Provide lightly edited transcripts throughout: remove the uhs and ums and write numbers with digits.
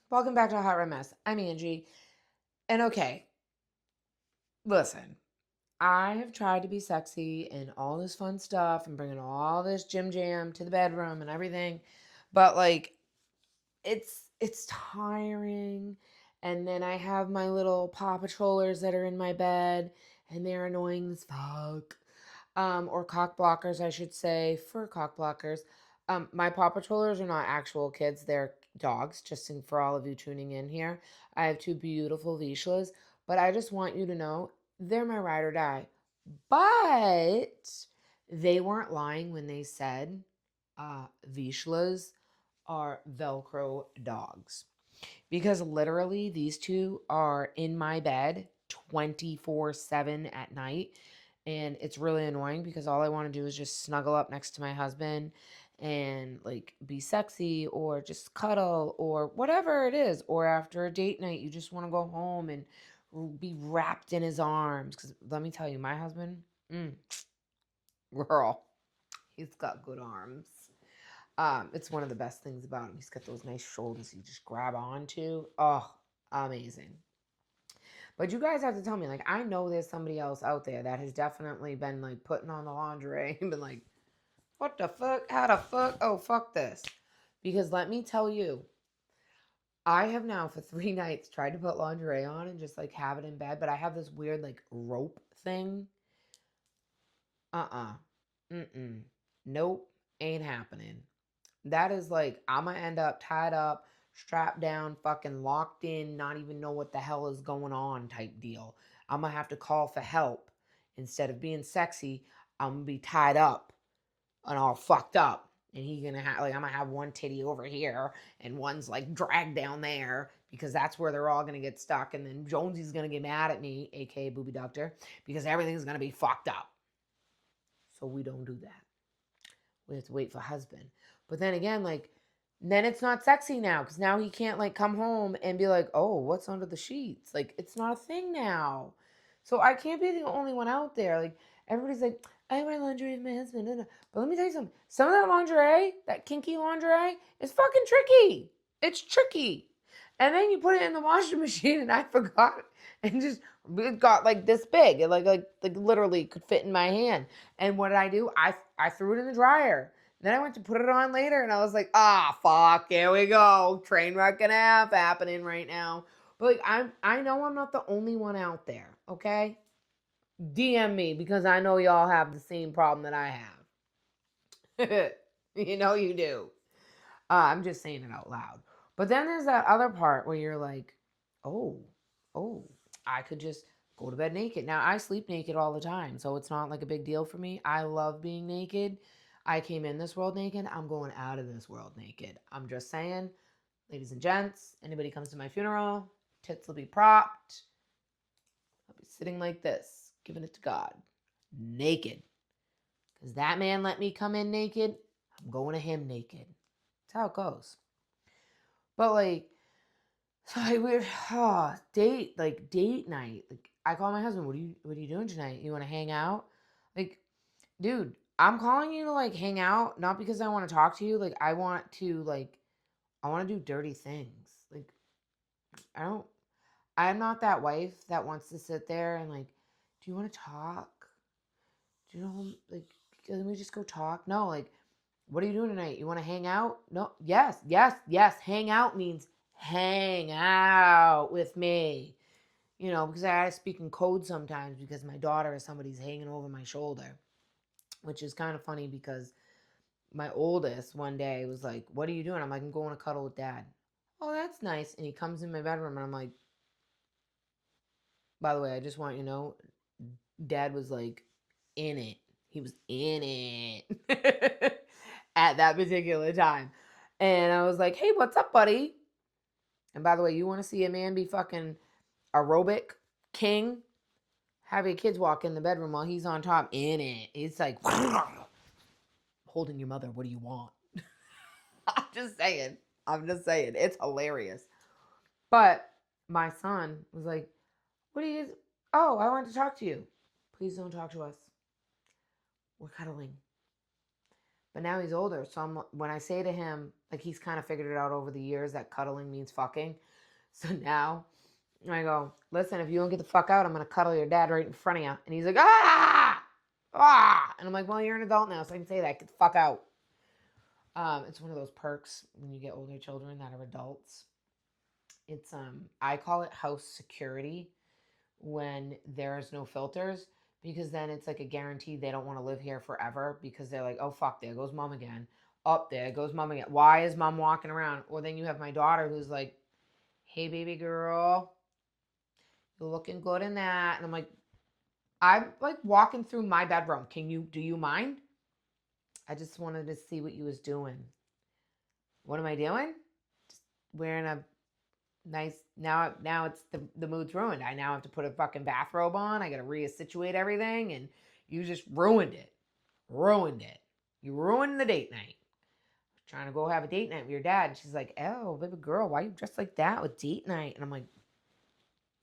Welcome back to HotRodMess. I'm Angie. And okay, listen, I have tried to be sexy and all this fun stuff and bringing all this Jim Jam to the bedroom and everything. But like it's tiring. And then I have my little Paw Patrollers that are in my bed and they're annoying as fuck. Or cock blockers, I should say, for cock blockers. My Paw Patrollers are not actual kids, they're dogs, just for all of you tuning in here. I have two beautiful Vishlas, but I just want you to know they're my ride or die. But they weren't lying when they said Vishlas are Velcro dogs. Because literally, these two are in my bed 24/7 at night. And it's really annoying because all I want to do is just snuggle up next to my husband and like be sexy or just cuddle or whatever it is. Or after a date night, you just want to go home and be wrapped in his arms. Because let me tell you, my husband, girl, he's got good arms. It's one of the best things about him. He's got those nice shoulders you just grab onto. Oh, amazing. But you guys have to tell me, like, I know there's somebody else out there that has definitely been like putting on the lingerie and been like, what the fuck? How the fuck? Oh, fuck this. Because let me tell you, I have now for 3 nights tried to put lingerie on and just like have it in bed, but I have this weird like rope thing. Uh-uh. Mm-mm. Nope. Ain't happening. That is like, I'm gonna end up tied up, strapped down, fucking locked in, not even know what the hell is going on type deal. I'm gonna have to call for help. Instead of being sexy, I'm gonna be tied up and all fucked up. And he gonna have, like, I'm gonna have one titty over here and one's like dragged down there because that's where they're all gonna get stuck. And then Jonesy's gonna get mad at me, aka Booby Doctor, because everything's gonna be fucked up. So we don't do that. We have to wait for husband. But then again, like, then it's not sexy now because now he can't like come home and be like, oh, what's under the sheets? Like, it's not a thing now. So I can't be the only one out there. Like, everybody's like, I wear lingerie with my husband. But let me tell you something. Some of that lingerie, that kinky lingerie, is fucking tricky. It's tricky. And then you put it in the washing machine, and I forgot, and just it got like this big. It like literally could fit in my hand. And what did I do? I threw it in the dryer. Then I went to put it on later, and I was like, fuck, here we go, train wreck and a half happening right now. But like, I know I'm not the only one out there. Okay, DM me because I know y'all have the same problem that I have. You know you do. I'm just saying it out loud. But then there's that other part where you're like, oh, oh, I could just go to bed naked. Now, I sleep naked all the time, so it's not like a big deal for me. I love being naked. I came in this world naked. I'm going out of this world naked. I'm just saying, ladies and gents, anybody comes to my funeral, tits will be propped. I'll be sitting like this, giving it to God, naked. Because that man let me come in naked. I'm going to him naked. That's how it goes. But like, so we're date night. Like, I call my husband, what are you doing tonight? You want to hang out? Like, dude, I'm calling you to like hang out, not because I want to talk to you. Like, I want to do dirty things. Like, I don't I'm not that wife that wants to sit there and like, do you want to talk? Do you know, like, can we just go talk? No, like, what are you doing tonight? You want to hang out? No. Yes, yes, yes. Hang out means hang out with me. You know, because I speak in code sometimes because my daughter is somebody's hanging over my shoulder, which is kind of funny because my oldest one day was like, what are you doing? I'm like, I'm going to cuddle with dad. Oh, that's nice. And he comes in my bedroom and I'm like, by the way, I just want you to know, dad was like in it. He was in it at that particular time. And I was like, hey, what's up, buddy? And by the way, you want to see a man be fucking aerobic king? Have your kids walk in the bedroom while he's on top in it. It's like holding your mother. What do you want? I'm just saying. I'm just saying. It's hilarious. But my son was like, what do you? Oh, I want to talk to you. Please don't talk to us. We're cuddling. But now he's older. So when I say to him, like he's kind of figured it out over the years that cuddling means fucking. So now I go, listen, if you don't get the fuck out, I'm going to cuddle your dad right in front of you. And he's like, ah, ah. And I'm like, well, you're an adult now, so I can say that. Get the fuck out. It's one of those perks when you get older children that are adults. It's I call it house security when there's no filters, because then it's like a guarantee they don't want to live here forever, because they're like, oh fuck, there goes mom again. Up there goes mom again. Why is mom walking around? Or then you have my daughter who's like, hey baby girl, you're looking good in that. And I'm like walking through my bedroom. Do you mind? I just wanted to see what you was doing. What am I doing? Just wearing a nice, now it's the mood's ruined. I now have to put a fucking bathrobe on. I got to reassituate everything, and you just ruined it. You ruined the date night. Trying to go have a date night with your dad, and she's like, oh baby girl, why you dressed like that with date night? And I'm like,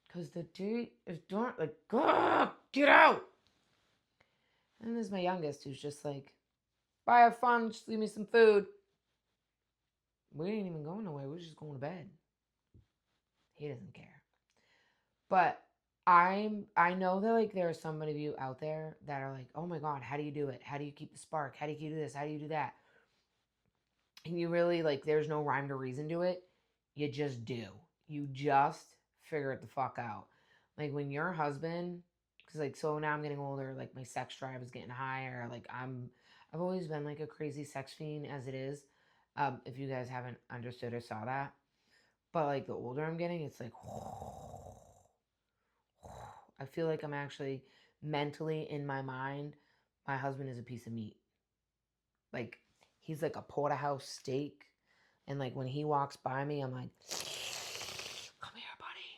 because the date is done. Like, get out. And there's my youngest, who's just like, bye, have fun, just leave me some food. We ain't even going nowhere. We're just going to bed. He doesn't care. But I know that like there are so many of you out there that are like, oh my God, how do you do it? How do you keep the spark? How do you do this? How do you do that? And you really like, there's no rhyme to reason to it. You just do. You just figure it the fuck out. Like when your husband, because like, so now I'm getting older, like my sex drive is getting higher. Like I've always been like a crazy sex fiend as it is. If you guys haven't understood or saw that. But like the older I'm getting, it's like, I feel like I'm actually mentally in my mind, my husband is a piece of meat. Like he's like a porterhouse steak. And like when he walks by me, I'm like, come here, buddy.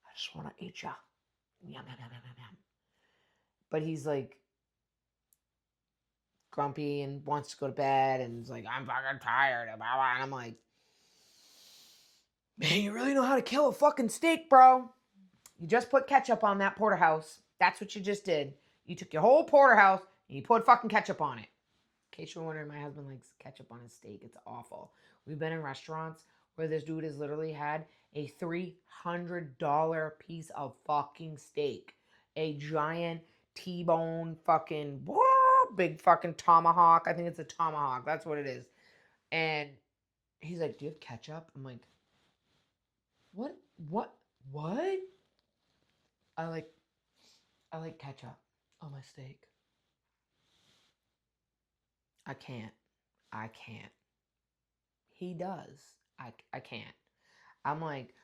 I just want to eat ya. Yum, yum, yum, yum, yum. But he's like grumpy and wants to go to bed and is like, I'm fucking tired. And I'm like, man, you really know how to kill a fucking steak, bro. You just put ketchup on that porterhouse. That's what you just did. You took your whole porterhouse and you put fucking ketchup on it. In case you're wondering, my husband likes ketchup on his steak. It's awful. We've been in restaurants where this dude has literally had a $300 piece of fucking steak. A giant T-bone fucking, big fucking tomahawk. I think it's a tomahawk. That's what it is. And he's like, do you have ketchup? I'm like, what? I like ketchup on my steak. I can't. He does. I can't. I'm like,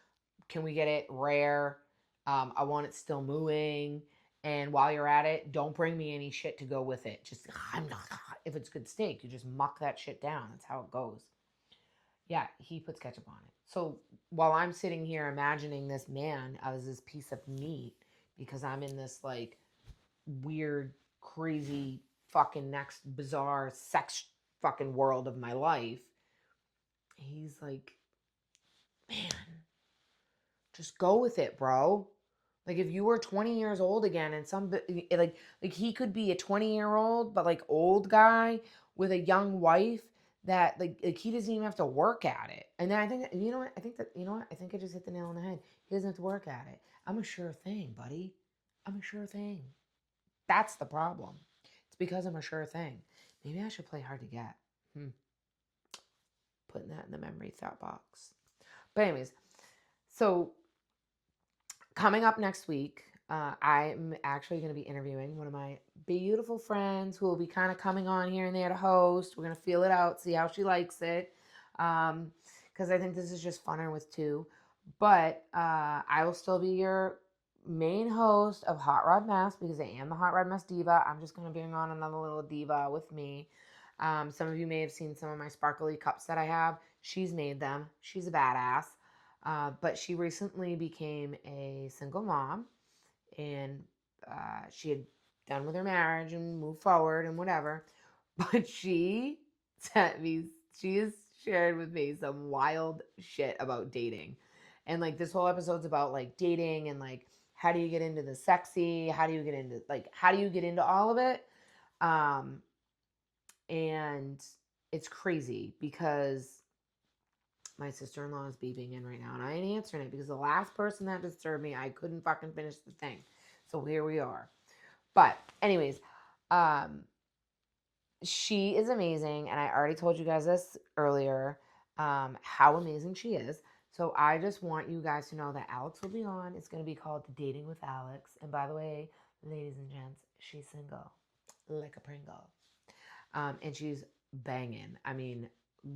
can we get it rare? I want it still mooing. And while you're at it, don't bring me any shit to go with it. Just, if it's good steak, you just muck that shit down. That's how it goes. Yeah, he puts ketchup on it. So while I'm sitting here imagining this man as this piece of meat, because I'm in this like weird, crazy, fucking next bizarre sex fucking world of my life, he's like, man, just go with it, bro. Like if you were 20 years old again and like he could be a 20-year-old but like old guy with a young wife that like he doesn't even have to work at it. And then I think, you know what? I think I just hit the nail on the head. He doesn't have to work at it. I'm a sure thing, buddy. I'm a sure thing. That's the problem. It's because I'm a sure thing. Maybe I should play hard to get. Putting that in the memory thought box. But anyways, so coming up next week, I'm actually going to be interviewing one of my beautiful friends who will be kind of coming on here and there to host. We're going to feel it out, see how she likes it. Because I think this is just funner with two. But I will still be your main host of HotRodMess because I am the HotRodMess diva. I'm just going to bring on another little diva with me. Some of you may have seen some of my sparkly cups that I have. She's made them. She's a badass. But she recently became a single mom, and she had done with her marriage and moved forward and whatever. But she has shared with me some wild shit about dating. And like this whole episode's about like dating and like how do you get into the sexy? How do you get into all of it? And it's crazy because my sister-in-law is beeping in right now, and I ain't answering it because the last person that disturbed me, I couldn't fucking finish the thing. So here we are. But anyways, um, she is amazing, and I already told you guys this earlier, how amazing she is. So I just want you guys to know that Alex will be on. It's going to be called Dating with Alex. And by the way, ladies and gents, she's single, like a Pringle. And she's banging. I mean,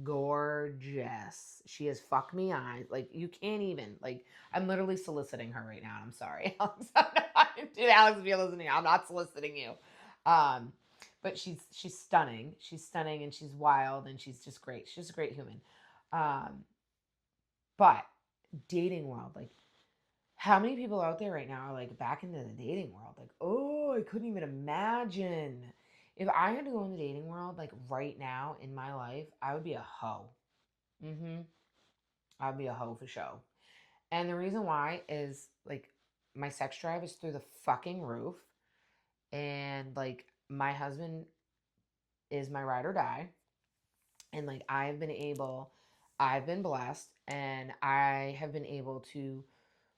gorgeous. She has fuck me eyes. Like, you can't even, like, I'm literally soliciting her right now. I'm sorry, Alex. Dude, Alex, if you're listening, I'm not soliciting you. But she's stunning. She's stunning, and she's wild, and she's just great. She's just a great human. Um, but dating world, like, how many people out there right now are like back into the dating world? Like, oh, I couldn't even imagine. If I had to go in the dating world, like right now in my life, I would be a hoe. Mm-hmm. I'd be a hoe for show. And the reason why is like my sex drive is through the fucking roof. And like my husband is my ride or die. And like I've been blessed, and I have been able to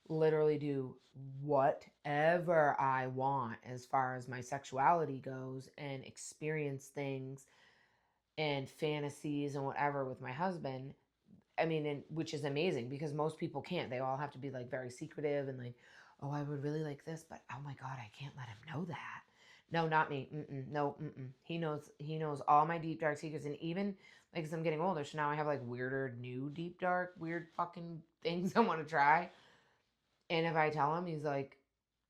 literally do whatever I want as far as my sexuality goes and experience things and fantasies and whatever with my husband. I mean, and which is amazing because most people can't. They all have to be like very secretive and like, oh, I would really like this, but oh my God, I can't let him know that. No, not me. Mm-mm, no, mm-mm. He knows all my deep dark secrets, and even like as I'm getting older, so now I have like weirder, new deep dark, weird fucking things I want to try. And if I tell him, he's like,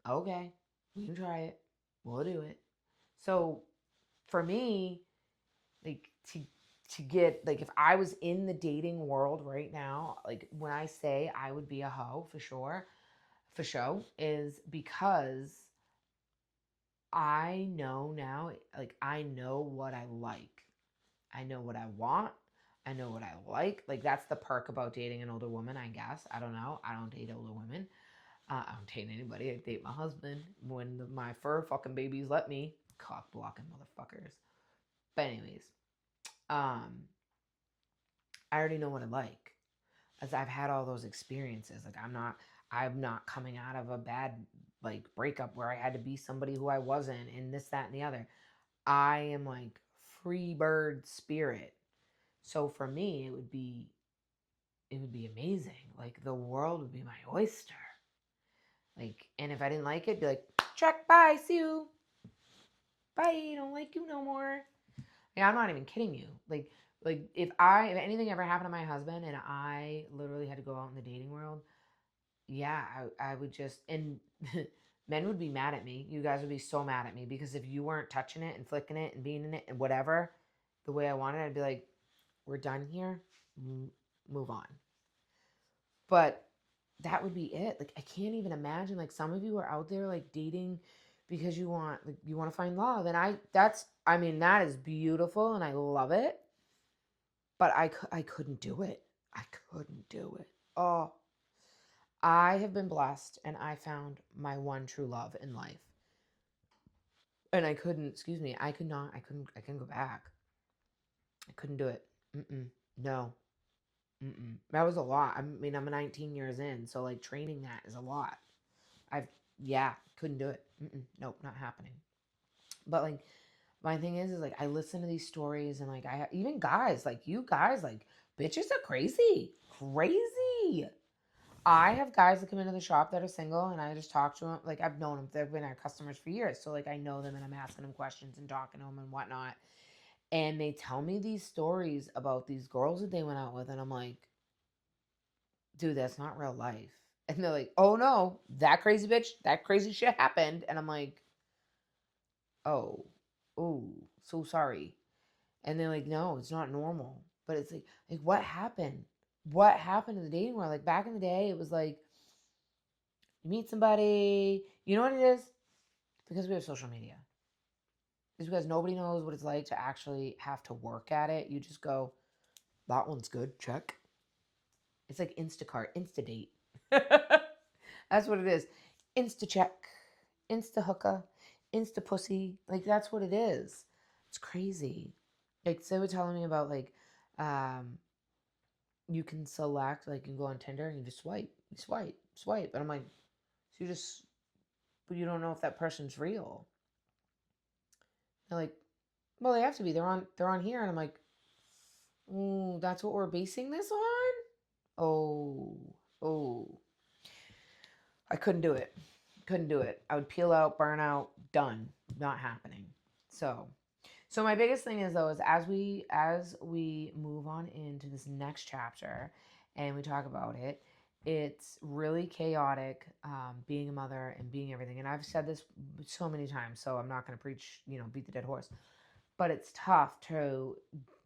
okay, we can try it. We'll do it. So for me, like to get like if I was in the dating world right now, like when I say I would be a hoe for sure, is because I know now, like I know what I like. I know what I want. I know what I like. Like that's the perk about dating an older woman, I guess. I don't know. I don't date older women. I don't date anybody. I date my husband when my fur fucking babies let me. Cock blocking motherfuckers. But anyways, um, I already know what I like, as I've had all those experiences. Like I'm not coming out of a bad like breakup where I had to be somebody who I wasn't, and this, that, and the other. I am like free bird spirit. So for me, it would be amazing. Like the world would be my oyster. Like, and if I didn't like it, be like, check, bye, see you. Bye, don't like you no more. Yeah, I'm not even kidding you. Like if anything ever happened to my husband and I literally had to go out in the dating world, yeah, I would just, and men would be mad at me. You guys would be so mad at me because if you weren't touching it and flicking it and being in it and whatever, the way I wanted, I'd be like, we're done here. Move on. But that would be it. Like I can't even imagine, like some of you are out there like dating because you want to find love, and I mean that is beautiful and I love it, but I couldn't do it. I couldn't do it. Oh, I have been blessed and I found my one true love in life. And I couldn't, excuse me, I couldn't go back. I couldn't do it. Mm-mm. No. Mm-mm. That was a lot. I mean, I'm 19 years in, so like training that is a lot. I've, yeah, couldn't do it. Mm-mm. Nope, not happening. But like, my thing is like, I listen to these stories and like, even guys, like you guys, like, bitches are crazy. Crazy. I have guys that come into the shop that are single and I just talk to them. Like, I've known them, they've been our customers for years. So, like, I know them and I'm asking them questions and talking to them and whatnot. And they tell me these stories about these girls that they went out with. And I'm like, dude, that's not real life. And they're like, oh no, that crazy bitch, that crazy shit happened. And I'm like, oh, oh, so sorry. And they're like, no, it's not normal. But it's like what happened? What happened in the dating world? Like back in the day, it was like you meet somebody, you know what it is? Because we have social media. It's because nobody knows what it's like to actually have to work at it. You just go, that one's good, check. It's like Instacart, Instadate. That's what it is. Insta check, Insta hooker, Insta pussy. Like that's what it is. It's crazy. Like, they were telling me about like, um, you can select, like, you can go on Tinder and you just swipe, and I'm like, so you just, but you don't know if that person's real. They're like, well, they have to be. They're on here, and I'm like, ooh, that's what we're basing this on. Oh, oh, I couldn't do it. Couldn't do it. I would peel out, burn out, done. Not happening. So my biggest thing is though is as we move on into this next chapter and we talk about it, it's really chaotic, being a mother and being everything. And I've said this so many times, so I'm not going to preach, beat the dead horse. But it's tough to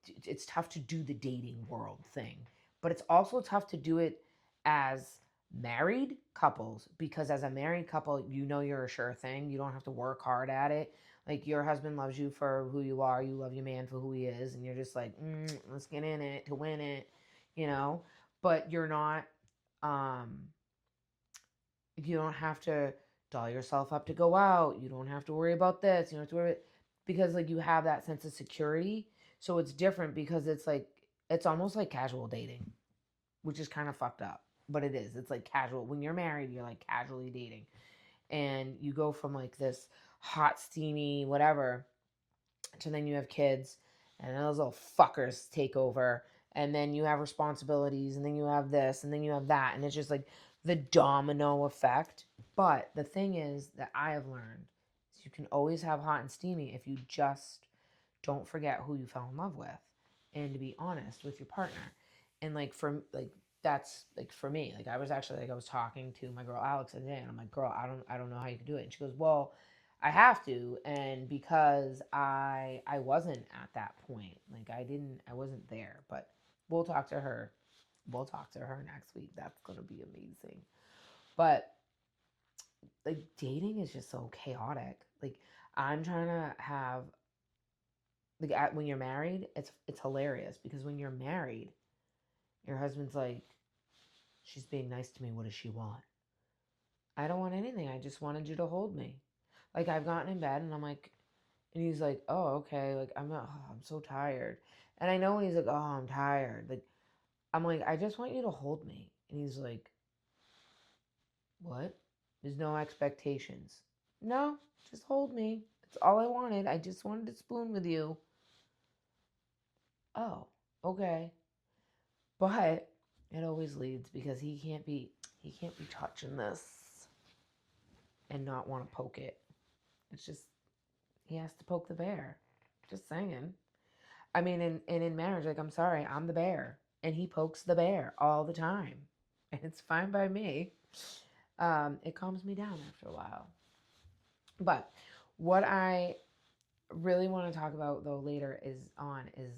do the dating world thing, but it's also tough to do it as married couples, because as a married couple, you're a sure thing. You don't have to work hard at it. Like, your husband loves you for who you are, you love your man for who he is, and you're just like, let's get in it to win it, you know. But you're not, um you don't have to doll yourself up to go out. You don't have to worry about this. You don't have to worry, because like you have that sense of security. So it's different, because it's like, it's almost like casual dating, which is kind of fucked up. But it is. It's like casual. When you're married, you're like casually dating. And you go from like this hot, steamy, whatever, to then you have kids, and those little fuckers take over, and then you have responsibilities, and then you have this, and then you have that, and it's just like the domino effect. But the thing is that I have learned is you can always have hot and steamy if you just don't forget who you fell in love with, and to be honest with your partner. And like, for like, that's like for me, like, I was talking to my girl Alex the other day, and I'm like, girl, I don't know how you can do it. And she goes, well, I have to. And because I wasn't at that point, like, I wasn't there. But we'll talk to her. We'll talk to her next week. That's going to be amazing. But like, dating is just so chaotic. Like, I'm trying to have, like, when you're married, it's hilarious, because when you're married, your husband's like, she's being nice to me, what does she want? I don't want anything. I just wanted you to hold me. Like, I've gotten in bed and I'm like, and he's like, oh, okay. Like, I'm not, oh, I'm so tired. And I know when he's like, oh, I'm tired. Like, I'm like, I just want you to hold me. And he's like, what? There's no expectations. No, just hold me. That's all I wanted. I just wanted to spoon with you. Oh, okay. But it always leads, because he can't be touching this and not want to poke it. It's just, he has to poke the bear. Just saying. I mean, in marriage, like, I'm sorry, I'm the bear, and he pokes the bear all the time, and it's fine by me. It calms me down after a while. But what I really want to talk about though later is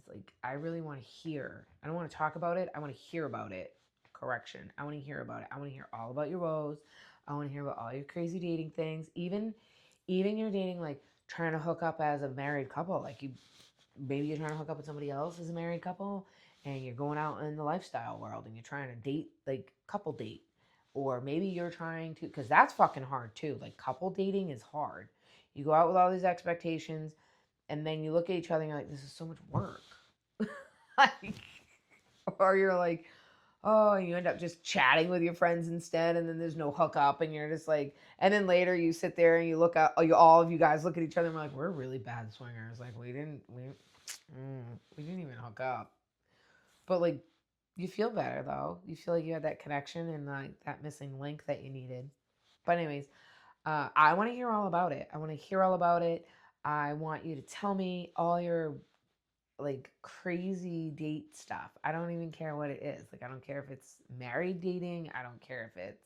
like, I really want to hear. I don't want to talk about it. I want to hear about it. Correction. I want to hear about it. I want to hear all about your woes. I want to hear about all your crazy dating things. Even you're dating, like, trying to hook up as a married couple. Like, maybe you're trying to hook up with somebody else as a married couple, and you're going out in the lifestyle world and you're trying to date, like, couple date. Or maybe you're trying to, because that's fucking hard too. Like, couple dating is hard. You go out with all these expectations, and then you look at each other and you're like, this is so much work. Like, or you're like, oh, you end up just chatting with your friends instead, and then there's no hookup, and you're just like, and then later you sit there and you look at, all of you guys look at each other and we're like, we're really bad swingers. Like, we didn't even hook up. But like, you feel better though. You feel like you had that connection and like that missing link that you needed. But anyways, I want to hear all about it. I want to hear all about it. I want you to tell me all your like crazy date stuff. I don't even care what it is. Like, I don't care if it's married dating. I don't care if it's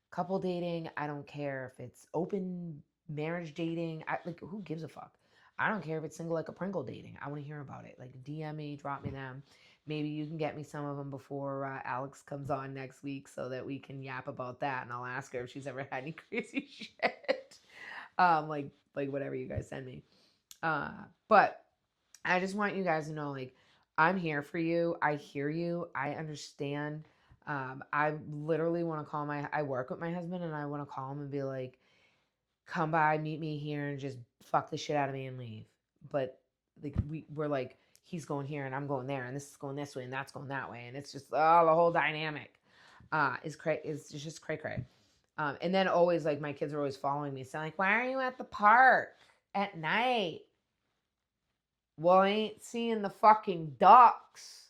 couple dating. I don't care if it's open marriage dating. Like, who gives a fuck? I don't care if it's single like a Pringle dating. I want to hear about it. Like, DM me, drop me them. Maybe you can get me some of them before Alex comes on next week, so that we can yap about that, and I'll ask her if she's ever had any crazy shit. Like whatever you guys send me. But I just want you guys to know, like, I'm here for you. I hear you. I understand. I literally want to I work with my husband, and I want to call him and be like, come by, meet me here, and just fuck the shit out of me and leave. But we're like, he's going here and I'm going there and this is going this way and that's going that way. And it's just, oh, the whole dynamic is just cray cray. And then always like my kids are always following me. So like, why are you at the park at night? Well, I ain't seeing the fucking ducks.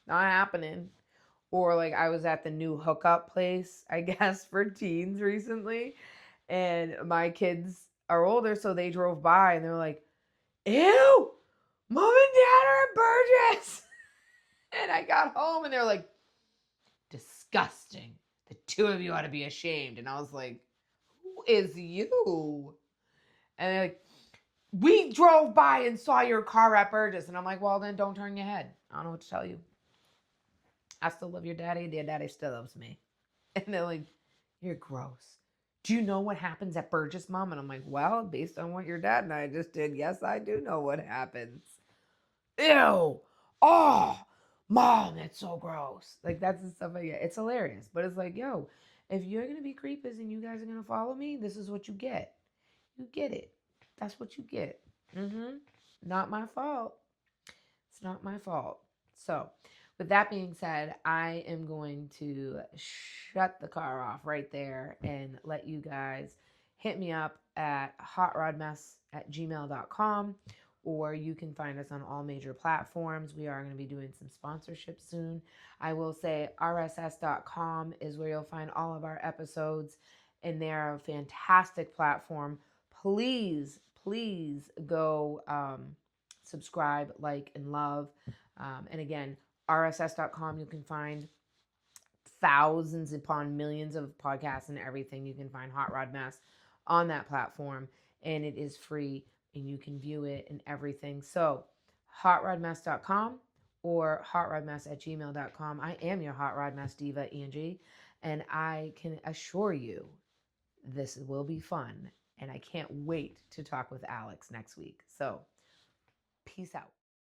Not happening. Or like I was at the new hookup place, I guess, for teens recently. And my kids are older, so they drove by and they're like, ew, mom and dad are at Burgess. And I got home and they're like, disgusting. The two of you ought to be ashamed. And I was like, who is you? And they're like, we drove by and saw your car at Burgess. And I'm like, well, then don't turn your head. I don't know what to tell you. I still love your daddy. Your daddy still loves me. And they're like, you're gross. Do you know what happens at Burgess, Mom? And I'm like, well, based on what your dad and I just did, yes, I do know what happens. Ew. Oh, Mom, that's so gross. Like, that's the stuff I get. It's hilarious. But it's like, yo, if you're going to be creepers and you guys are going to follow me, this is what you get. You get it. That's what you get. Not my fault. It's not my fault. So, with that being said, I am going to shut the car off right there and let you guys hit me up at HotRodMess@gmail.com, or you can find us on all major platforms. We are going to be doing some sponsorships soon. I will say rss.com is where you'll find all of our episodes, and they're a fantastic platform. Please go subscribe, like, and love. And again, rss.com, you can find thousands upon millions of podcasts and everything. You can find Hot Rod Mess on that platform, and it is free, and you can view it and everything. So HotRodMess.com or HotRodMess@gmail.com. I am your Hot Rod Mess diva, Angie, and I can assure you this will be fun, and I can't wait to talk with Alex next week. So peace out.